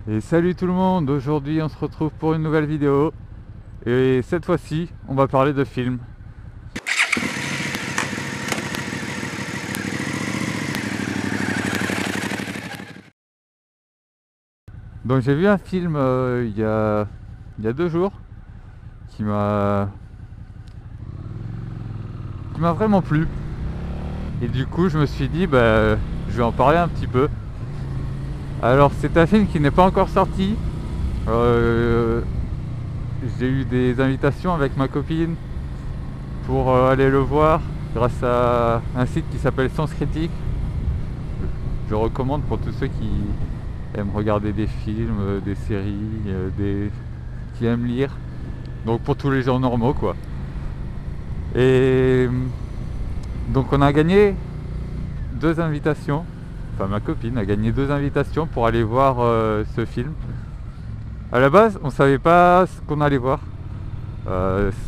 Et salut tout le monde, aujourd'hui on se retrouve pour une nouvelle vidéo. Et cette fois-ci, on va parler de films. Donc j'ai vu un film il y a 2 jours qui m'a vraiment plu. Et du coup je me suis dit je vais en parler un petit peu. Alors c'est un film qui n'est pas encore sorti. Euh, j'ai eu des invitations avec ma copine pour aller le voir grâce à un site qui s'appelle Sens Critique. Je recommande pour tous ceux qui aiment regarder des films, des séries, qui aiment lire. Donc pour tous les gens normaux quoi. Et donc on a gagné 2 invitations. Enfin ma copine a gagné 2 invitations pour aller voir ce film. À la base on savait pas ce qu'on allait voir.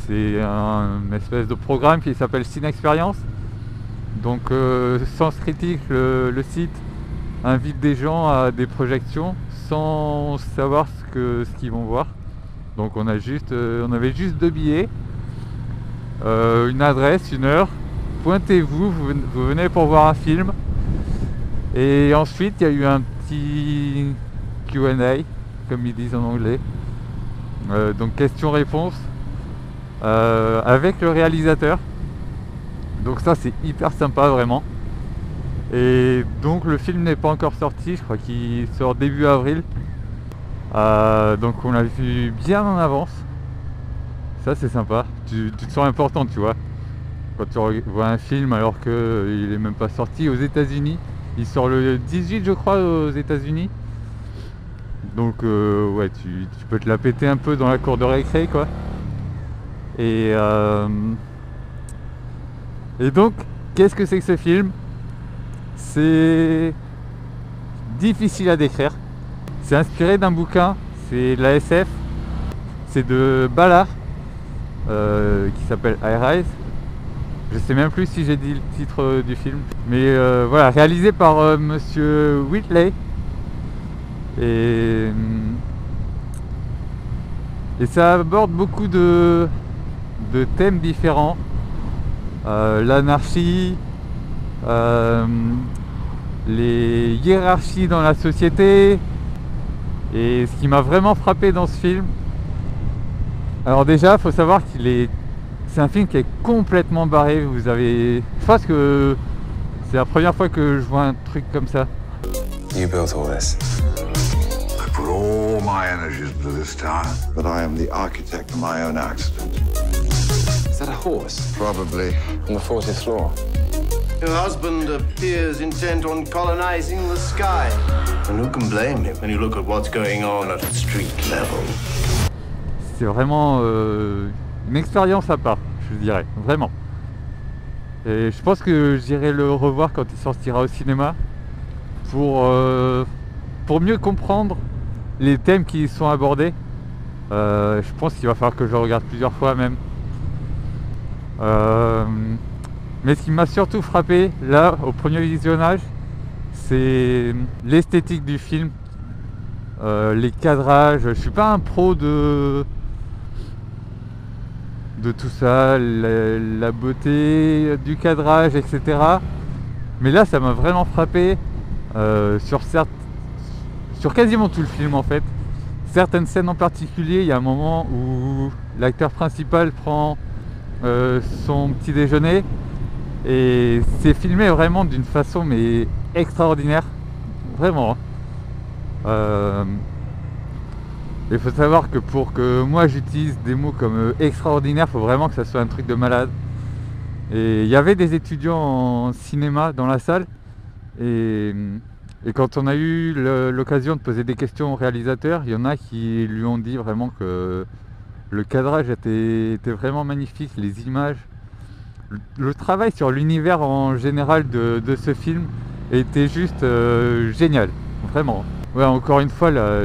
C'est une espèce de programme qui s'appelle Ciné Expérience. Donc Sens Critique, le site, invite des gens à des projections sans savoir ce qu'ils vont voir. Donc on avait juste 2 billets, une adresse, une heure. Pointez-vous, vous venez pour voir un film. Et ensuite il y a eu un petit Q&A, comme ils disent en anglais. Donc question-réponse avec le réalisateur. Donc ça c'est hyper sympa vraiment. Et donc le film n'est pas encore sorti, je crois qu'il sort début avril. Donc on l'a vu bien en avance. Ça c'est sympa, tu te sens important tu vois. Quand tu vois un film alors qu'il est même pas sorti aux États-Unis. Il sort le 18 je crois aux États-Unis. Donc ouais tu peux te la péter un peu dans la cour de récré quoi. Et donc qu'est-ce que c'est que ce film? C'est difficile à décrire. C'est inspiré d'un bouquin, c'est de la SF. C'est de Ballard, qui s'appelle High Rise. Je sais même plus si j'ai dit le titre du film. Mais voilà, réalisé par Monsieur Whitley. Et ça aborde beaucoup de thèmes différents. L'anarchie, les hiérarchies dans la société. Et ce qui m'a vraiment frappé dans ce film, alors déjà il faut savoir c'est un film qui est complètement barré. Je pense que c'est la première fois que je vois un truc comme ça. You built all this. I put all my energies into this tower, but I am the architect of my own accident. Is that a horse? Probably. On the 40th floor. Your husband appears intent on colonizing the sky. And who can blame him when you look at what's going on at street level? C'est vraiment une expérience à part, je dirais, vraiment. Et je pense que j'irai le revoir quand il sortira au cinéma pour mieux comprendre les thèmes qui y sont abordés. Je pense qu'il va falloir que je le regarde plusieurs fois même. Mais ce qui m'a surtout frappé là au premier visionnage, c'est l'esthétique du film, les cadrages. Je suis pas un pro de tout ça, la beauté du cadrage, etc. Mais là ça m'a vraiment frappé sur quasiment tout le film en fait. Certaines scènes en particulier, il y a un moment où l'acteur principal prend son petit déjeuner. Et c'est filmé vraiment d'une façon mais extraordinaire. Vraiment. Il faut savoir que pour que moi j'utilise des mots comme extraordinaire, il faut vraiment que ça soit un truc de malade. Et il y avait des étudiants en cinéma dans la salle. Et quand on a eu l'occasion de poser des questions au réalisateur, il y en a qui lui ont dit vraiment que le cadrage était vraiment magnifique, les images. Le travail sur l'univers en général de ce film était juste génial, vraiment. Ouais, encore une fois, la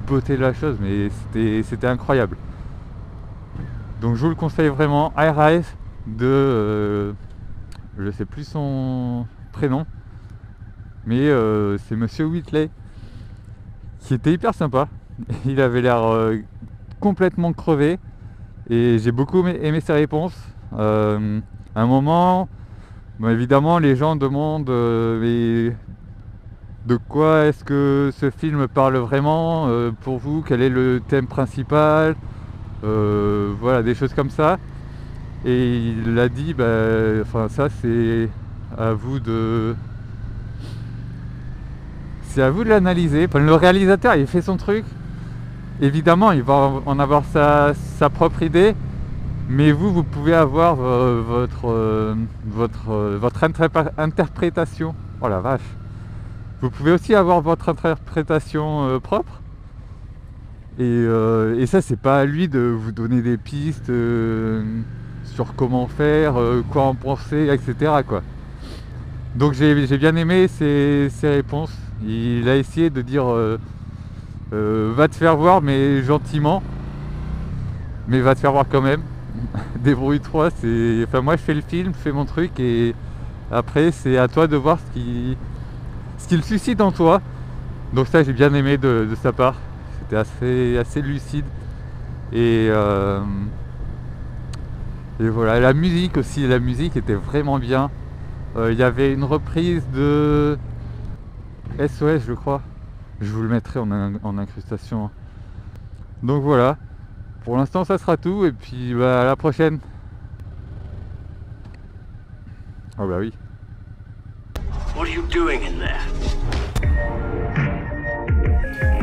beauté de la chose, mais c'était incroyable. Donc je vous le conseille vraiment. High Rise de je sais plus son prénom, mais c'est Monsieur Whitley qui était hyper sympa. Il avait l'air complètement crevé et j'ai beaucoup aimé ses réponses. À un moment, bon, évidemment, les gens demandent mais de quoi est-ce que ce film parle vraiment pour vous, quel est le thème principal, voilà, des choses comme ça. Et il a dit, enfin ça c'est à vous de... C'est à vous de l'analyser. Enfin, le réalisateur il fait son truc. Évidemment il va en avoir sa propre idée. Mais vous pouvez avoir votre interprétation. Oh la vache. Vous pouvez aussi avoir votre interprétation propre. Et ça c'est pas à lui de vous donner des pistes sur comment faire, quoi en penser, etc. quoi. Donc j'ai bien aimé ses réponses. Il a essayé de dire va te faire voir mais gentiment. Mais va te faire voir quand même. Débrouille-toi, c'est... Enfin moi je fais le film, je fais mon truc et après c'est à toi de voir ce qu'il suscite en toi. Donc ça j'ai bien aimé de sa part. C'était assez lucide. Et voilà, la musique aussi, la musique était vraiment bien. Il y avait une reprise de SOS je crois. Je vous le mettrai en incrustation. Donc voilà. Pour l'instant ça sera tout et puis à la prochaine. Oh bah oui. What are you doing in there?